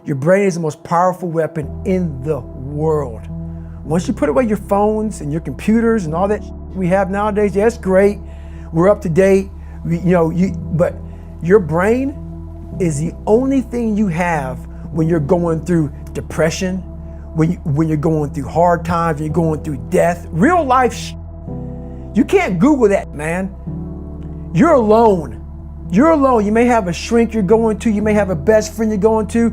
Your brain is the most powerful weapon in the world. Once you put away your phones and your computers and all that we have nowadays, yeah, it's great. We're up to date. But your brain is the only thing you have when you're going through depression, when you're going through hard times, when you're going through death, real life. You can't Google that, man. You're alone. You're alone. You may have a shrink you're going to, you may have a best friend you're going to,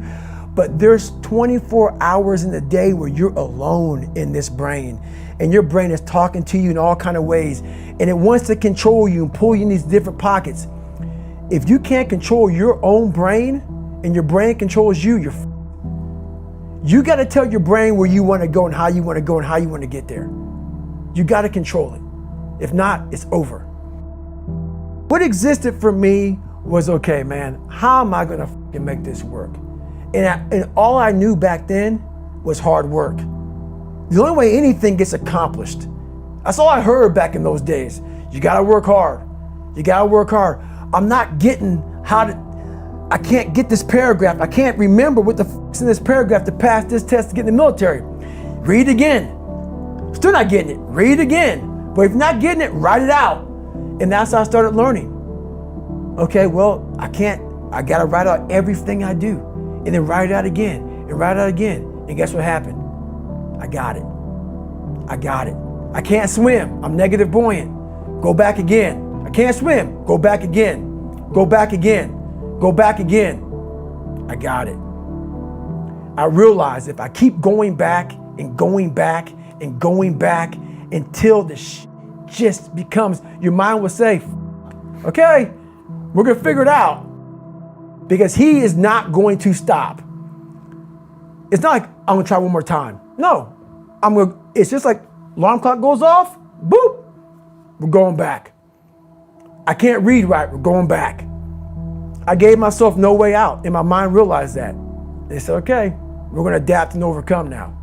but there's 24 hours in the day where you're alone in this brain, and your brain is talking to you in all kinds of ways, and it wants to control you and pull you in these different pockets. If you can't control your own brain and your brain controls you, you got to tell your brain where you want to go and how you want to go and how you want to get there. You got to control it. If not, it's over. What existed for me was, okay, man, how am I going to make this work? And all I knew back then was hard work. The only way anything gets accomplished. That's all I heard back in those days. You gotta work hard. You gotta work hard. I'm not getting I can't get this paragraph. I can't remember what the f***'s in this paragraph to pass this test to get in the military. Read again. Still not getting it. Read again. But if you're not getting it, write it out. And that's how I started learning. Okay, well, I gotta write out everything I do. And then write it out again, and write it out again. And guess what happened? I got it. I can't swim. I'm negative buoyant. Go back again. I can't swim. Go back again. Go back again. Go back again. I got it. I realized if I keep going back and going back and going back until the just becomes, your mind will say, okay, we're gonna figure it out. Because he is not going to stop. It's not like I'm gonna try one more time. No, it's just like alarm clock goes off, boop, we're going back. I can't read right, we're going back. I gave myself no way out, and my mind realized that. They said, okay, we're gonna adapt and overcome now.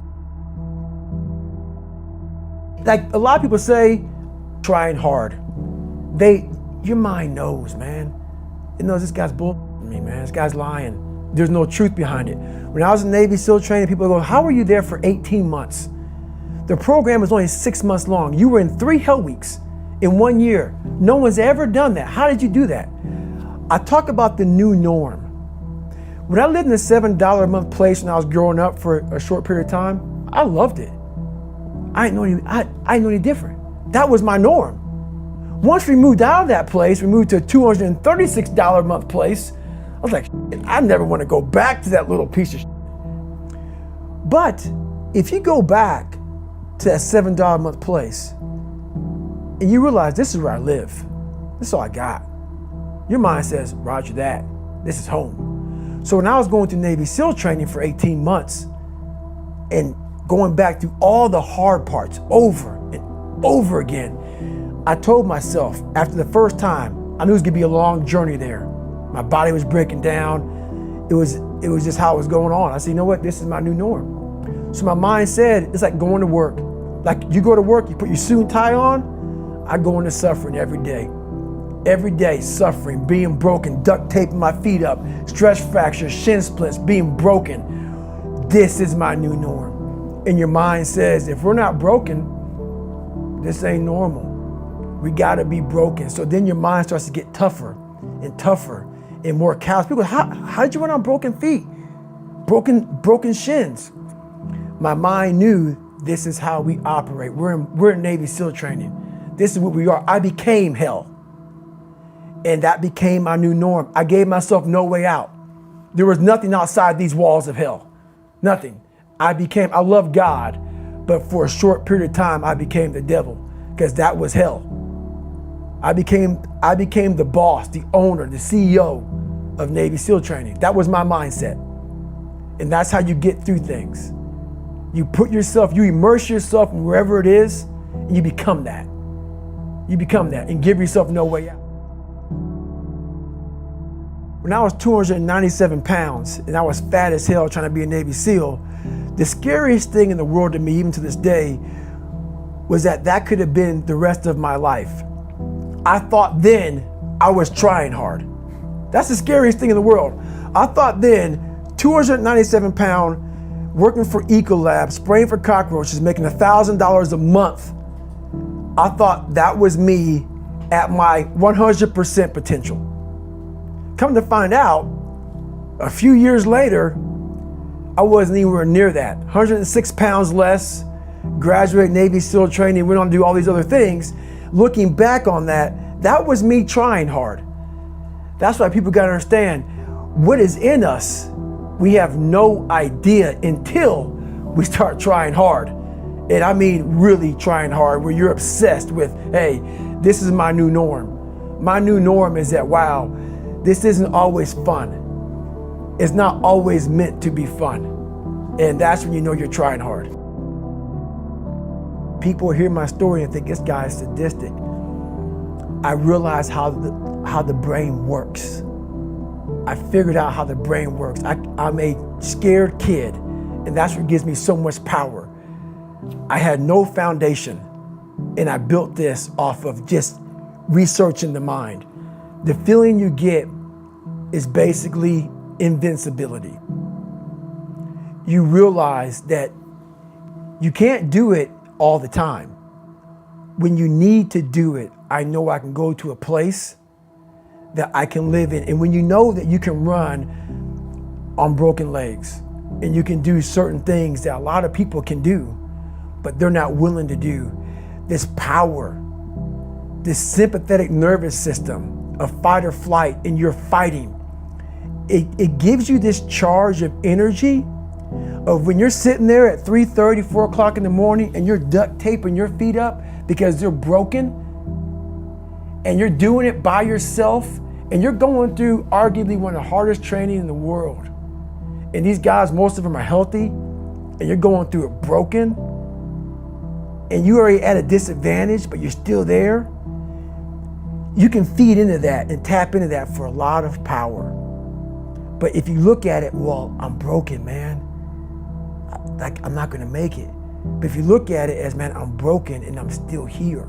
Like a lot of people say, trying hard. Your mind knows, man. It knows this guy's bull. Me, man, this guy's lying. There's no truth behind it. When I was in Navy SEAL training, people go, how were you there for 18 months? The program was only 6 months long. You were in 3 hell weeks in 1 year. No one's ever done that. How did you do that? I talk about the new norm. When I lived in a $7 a month place when I was growing up for a short period of time, I loved it. I didn't know any different. That was my norm. Once we moved out of that place, we moved to a $236 a month place. I was like, I never want to go back to that little piece of shit. But if you go back to that $7 a month place and you realize this is where I live, this is all I got, your mind says, roger that, this is home. So when I was going through Navy SEAL training for 18 months and going back through all the hard parts over and over again, I told myself after the first time, I knew it was gonna be a long journey there. My body was breaking down. It was just how it was going on. I said, you know what? This is my new norm. So my mind said, it's like going to work. Like you go to work, you put your suit and tie on. I go into suffering every day. Every day, suffering, being broken, duct taping my feet up, stress fractures, shin splits, being broken. This is my new norm. And your mind says, if we're not broken, this ain't normal. We gotta be broken. So then your mind starts to get tougher and tougher and more callous. People go, how did you run on broken feet? Broken shins. My mind knew this is how we operate. We're in Navy SEAL training. This is what we are. I became hell. And that became my new norm. I gave myself no way out. There was nothing outside these walls of hell. Nothing. I love God, but for a short period of time, I became the devil because that was hell. I became the boss, the owner, the CEO of Navy SEAL training. That was my mindset. And that's how you get through things. You immerse yourself in wherever it is, and you become that. You become that and give yourself no way out. When I was 297 pounds and I was fat as hell trying to be a Navy SEAL, the scariest thing in the world to me, even to this day, was that could have been the rest of my life. I thought then I was trying hard. That's the scariest thing in the world. I thought then 297 pound, working for Ecolab, spraying for cockroaches, making $1,000 a month. I thought that was me at my 100% potential. Come to find out, a few years later, I wasn't anywhere near that. 106 pounds less, graduated Navy SEAL training, went on to do all these other things. Looking back on that, that was me trying hard. That's why people gotta understand, what is in us, we have no idea until we start trying hard. And I mean really trying hard, where you're obsessed with, hey, this is my new norm. My new norm is that, wow, this isn't always fun. It's not always meant to be fun. And that's when you know you're trying hard. People hear my story and think this guy is sadistic. I realized how the brain works. I figured out how the brain works. I'm a scared kid, and that's what gives me so much power. I had no foundation, and I built this off of just researching the mind. The feeling you get is basically invincibility. You realize that you can't do it all the time. When you need to do it, I know I can go to a place that I can live in. And when you know that you can run on broken legs and you can do certain things that a lot of people can do, but they're not willing to do, this power, this sympathetic nervous system of fight or flight, and you're fighting, it gives you this charge of energy of when you're sitting there at 3:30, 4 o'clock in the morning and you're duct taping your feet up because they're broken, and you're doing it by yourself, and you're going through arguably one of the hardest training in the world. And these guys, most of them are healthy, and you're going through it broken, and you're already at a disadvantage, but you're still there. You can feed into that and tap into that for a lot of power. But if you look at it, well, I'm broken, man. Like, I'm not gonna make it. But if you look at it as, man, I'm broken and I'm still here.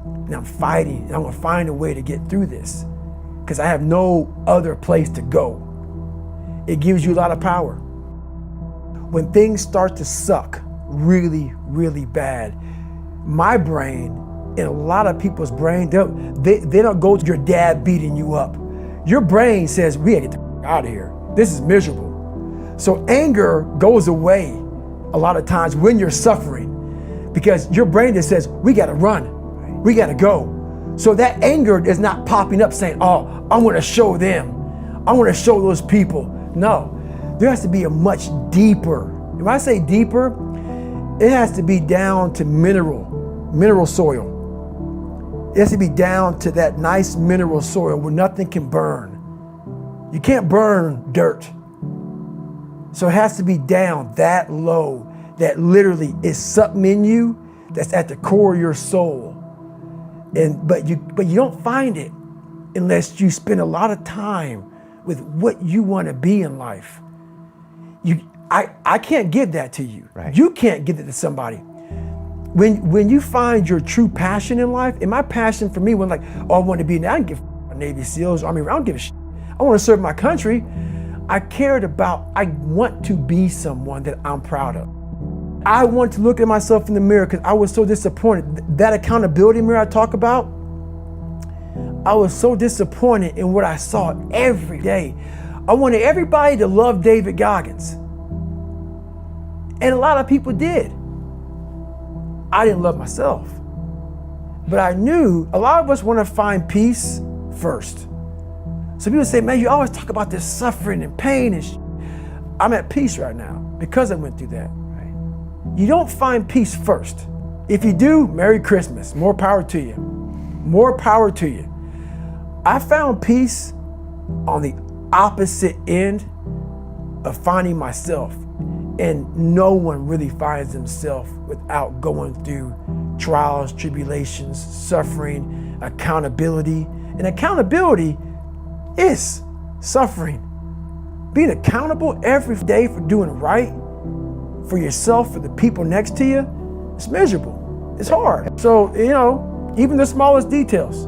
And I'm fighting, and I'm gonna find a way to get through this because I have no other place to go. It gives you a lot of power. When things start to suck really, really bad, my brain and a lot of people's brain, they don't go to your dad beating you up. Your brain says, we gotta get the out of here. This is miserable. So anger goes away a lot of times when you're suffering because your brain just says, we gotta run, we gotta go. So that anger is not popping up saying, oh, I wanna show them, I wanna show those people. No, there has to be a much deeper, when I say deeper, it has to be down to mineral soil. It has to be down to that nice mineral soil where nothing can burn. You can't burn dirt. So it has to be down that low, that literally is something in you that's at the core of your soul. But you don't find it unless you spend a lot of time with what you want to be in life. I can't give that to you. Right. You can't give it to somebody. When you find your true passion in life, and my passion for me was like, oh, I want to be, I don't give a Navy SEALs, Army, I don't give a shit. I want to serve my country. I want to be someone that I'm proud of. I want to look at myself in the mirror because I was so disappointed. That accountability mirror I talk about, I was so disappointed in what I saw every day. I wanted everybody to love David Goggins. And a lot of people did. I didn't love myself. But I knew a lot of us want to find peace first. So people say, man, you always talk about this suffering and pain and I'm at peace right now because I went through that. Right? You don't find peace first. If you do, Merry Christmas. More power to you. More power to you. I found peace on the opposite end of finding myself. And no one really finds themselves without going through trials, tribulations, suffering, accountability. And accountability is suffering. Being accountable every day for doing right for yourself, for the people next to you, it's miserable. It's hard. So, even the smallest details.